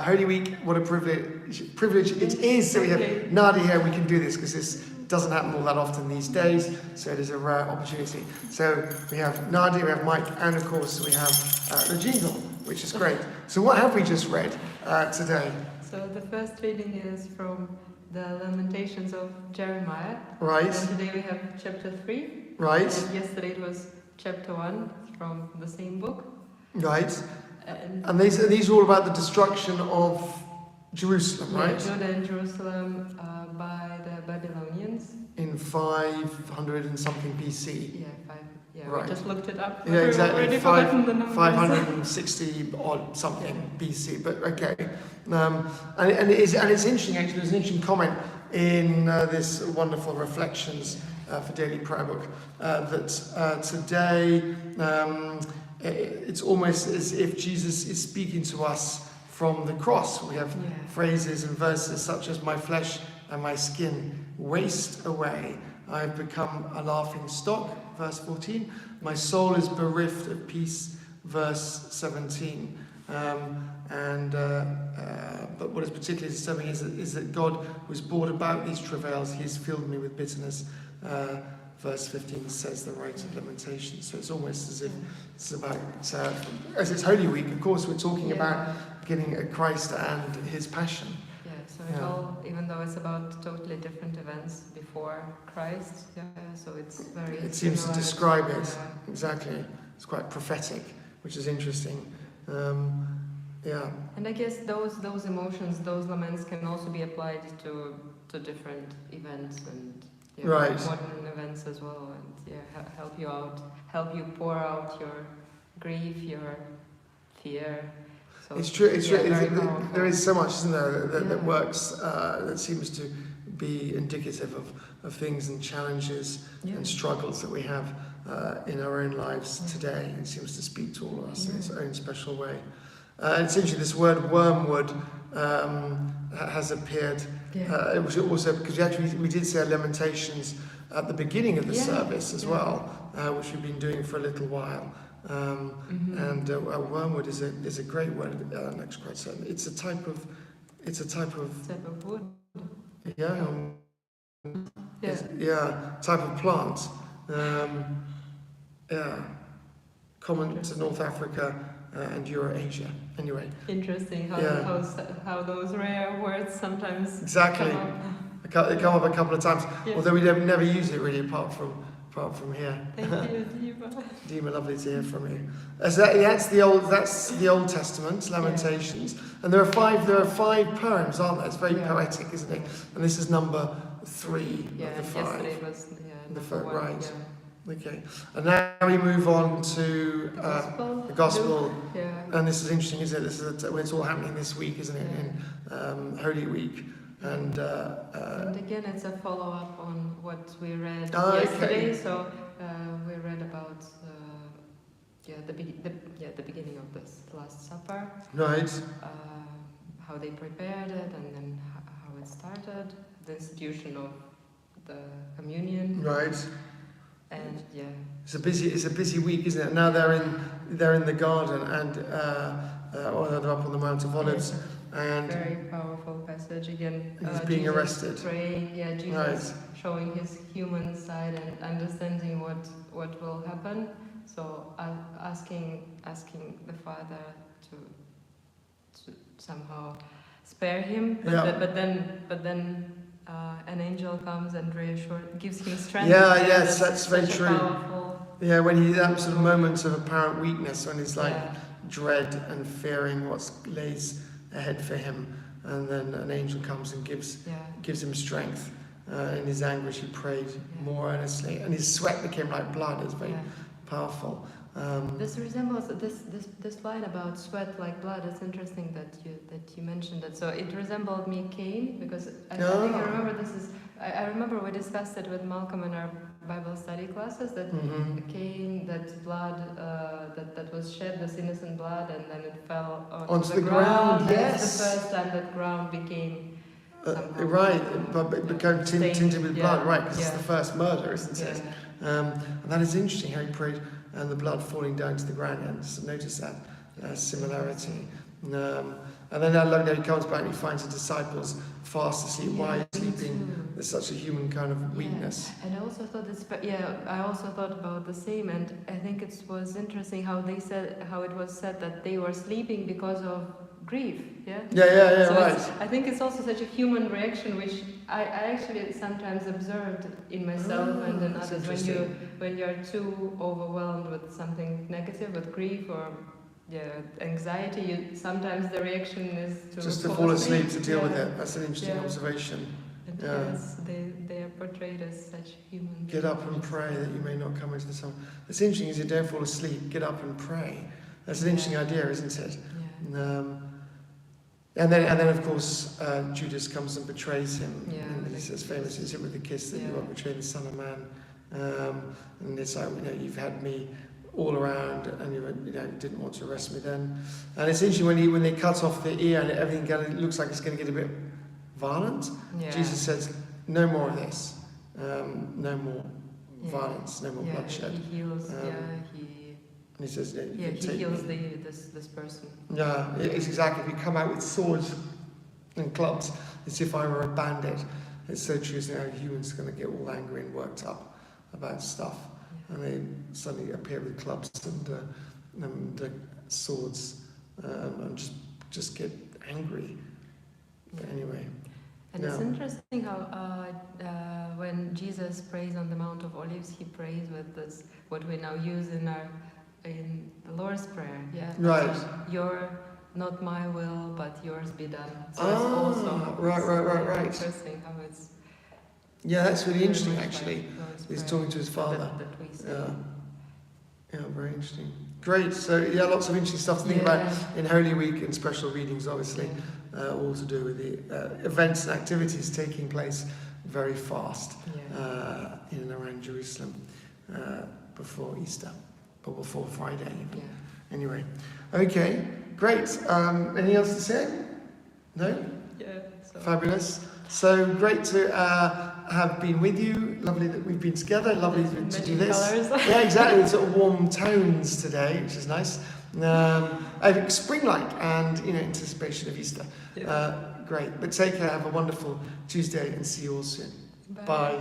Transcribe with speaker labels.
Speaker 1: Holy Week, what a privilege it is. So we have Nadia here, we can do this because this doesn't happen all that often these days, so it is a rare opportunity. So we have Nadia, we have Mike, and of course we have the jingle, which is great. So what have we just read today?
Speaker 2: So the first reading is from the Lamentations of Jeremiah.
Speaker 1: Right.
Speaker 2: And today we have chapter 3.
Speaker 1: Right.
Speaker 2: And yesterday it was chapter 1 from the same book.
Speaker 1: Right.
Speaker 2: And
Speaker 1: these are all about the destruction of Jerusalem, right?
Speaker 2: Judah and Jerusalem by the Babylonians.
Speaker 1: In 500 and something BC.
Speaker 2: We just looked it up.
Speaker 1: Yeah, exactly.
Speaker 2: Already forgotten the numbers.
Speaker 1: 560 odd something BC, but okay. And it's interesting, actually, there's an interesting comment in this wonderful Reflections for Daily Prayer Book that today it's almost as if Jesus is speaking to us from the cross. We have phrases and verses such as, "My flesh and my skin waste away. I have become a laughing stock," verse 14. "My soul is bereft of peace," verse 17. But what is particularly disturbing is that God, who has brought about these travails, He has filled me with bitterness. Verse 15 says the writer of Lamentations. So it's almost as if it's about, as it's Holy Week, of course, we're talking about getting at Christ and His passion.
Speaker 2: So it all, even though it's about totally different events before Christ, so it's very.
Speaker 1: It seems to describe it exactly. It's quite prophetic, which is interesting.
Speaker 2: And I guess those emotions, those laments, can also be applied to different events and modern events as well, and help you out, help you pour out your grief, your fear. So
Speaker 1: it's true. It's true. There is so much, isn't there, that works, that seems to be indicative of things and challenges and struggles that we have in our own lives today. It seems to speak to all of us in its own special way. It's interesting, this word wormwood has appeared. It was also because we did say Lamentations at the beginning of the service as well, which we've been doing for a little while. And wormwood is a great word. Next quite certain. It's a type of
Speaker 2: wood.
Speaker 1: Type of plant. Common to North Africa and Eurasia. Anyway.
Speaker 2: Interesting how those rare words sometimes
Speaker 1: exactly
Speaker 2: come up.
Speaker 1: They come up a couple of times. Although we never use it really apart from here.
Speaker 2: Thank you, Dima.
Speaker 1: Dima, lovely to hear from you. So that's the Old Testament, Lamentations, and there are five poems, aren't there? It's very poetic, isn't it? And this is number 3 of the 5.
Speaker 2: Yesterday was
Speaker 1: the 1, right? Okay, and now we move on to the Gospel. And this is interesting, isn't it? This is when it's all happening this week, isn't it? In Holy Week. And
Speaker 2: again, it's a follow-up on what we read yesterday.
Speaker 1: Okay.
Speaker 2: So we read about the beginning of this Last Supper.
Speaker 1: Right.
Speaker 2: How they prepared it, and then how it started, the institution of the communion.
Speaker 1: Right.
Speaker 2: And
Speaker 1: it's a busy week, isn't it? Now they're in the garden, and or they're up on the Mount of Olives. And
Speaker 2: very powerful passage again.
Speaker 1: He's being
Speaker 2: Jesus
Speaker 1: arrested.
Speaker 2: Praying, Jesus showing his human side and understanding what will happen. So asking the Father to somehow spare him, but then an angel comes and gives him strength.
Speaker 1: That's very true. When he that sort of moments of apparent weakness, when he's like dread and fearing what lays ahead for him, and then an angel comes and gives him strength. In his anguish, he prayed more earnestly, and his sweat became like blood. It's very powerful.
Speaker 2: This resembles this line about sweat like blood. It's interesting that you mentioned it. So it resembled me Cain, because I think I remember this is. I remember we discussed it with Malcolm in our Bible study classes, that Cain, that blood that was shed, this innocent blood, and then it fell onto the ground. Yes, the first time that ground became
Speaker 1: but it became tinted with blood, right? Because it's the first murder, isn't it? And that is interesting how he prayed, and the blood falling down to the ground. And just notice that similarity. And then I love that he comes back and he finds the disciples fast asleep. Why are you
Speaker 2: me
Speaker 1: sleeping?
Speaker 2: too.
Speaker 1: There's such a human kind of weakness.
Speaker 2: And I also thought I also thought about the same, and I think it was interesting how it was said that they were sleeping because of grief. Yeah.
Speaker 1: Yeah,
Speaker 2: So
Speaker 1: right.
Speaker 2: I think it's also such a human reaction, which I actually sometimes observed in myself and in
Speaker 1: that's
Speaker 2: others
Speaker 1: interesting.
Speaker 2: when you're too overwhelmed with something negative, with grief or anxiety. Sometimes the reaction is to
Speaker 1: Just to fall asleep to deal with
Speaker 2: Yeah.
Speaker 1: it. That's an interesting
Speaker 2: Yeah.
Speaker 1: observation.
Speaker 2: And
Speaker 1: Yeah.
Speaker 2: yes, they are portrayed as such human.
Speaker 1: Get up and pray that you may not come into the sun. It's interesting is you don't fall asleep, get up and pray. That's an interesting idea, isn't it?
Speaker 2: Yeah.
Speaker 1: And then of course Judas comes and betrays him.
Speaker 2: Yeah.
Speaker 1: And he says famously, it's him with the kiss that you
Speaker 2: Yeah.
Speaker 1: are betraying the Son of Man. And it's like, you've had me all around and you didn't want to arrest me then. And it's interesting when they cut off the ear and everything it looks like it's going to get a bit violent.
Speaker 2: Yeah.
Speaker 1: Jesus says, no more of this. No more violence, no more bloodshed.
Speaker 2: He heals.
Speaker 1: And he says,
Speaker 2: He heals this person.
Speaker 1: Yeah, it's exactly. If you come out with swords and clubs, as if I were a bandit. It's so true. Isn't it? How humans are going to get all angry and worked up about stuff, and they suddenly appear with clubs and swords, and just get angry. But anyway.
Speaker 2: And it's interesting how when Jesus prays on the Mount of Olives, he prays with this what we now use in the Lord's Prayer. Yeah.
Speaker 1: Right.
Speaker 2: Your not my will, but yours be done. So it's also
Speaker 1: right.
Speaker 2: interesting how it's.
Speaker 1: Yeah, that's really interesting.
Speaker 2: much
Speaker 1: Actually,
Speaker 2: like Lord's
Speaker 1: he's
Speaker 2: Prayer
Speaker 1: talking to his father.
Speaker 2: that we say.
Speaker 1: Yeah, very interesting. Great. So lots of interesting stuff to think about in Holy Week and special readings, obviously. All to do with the events and activities taking place very fast in and around Jerusalem before Easter, or before Friday even.
Speaker 2: Yeah.
Speaker 1: Anyway, okay, great. Anything else to say? No?
Speaker 2: Yeah. So.
Speaker 1: Fabulous. So great to have been with you. Lovely that we've been together. Lovely to do this.
Speaker 2: Colours.
Speaker 1: Yeah, exactly. Sort of warm tones today, which is nice. Spring-like and anticipation of Easter.
Speaker 2: Yeah.
Speaker 1: Great. But take care. Have a wonderful Tuesday and see you all soon. Bye.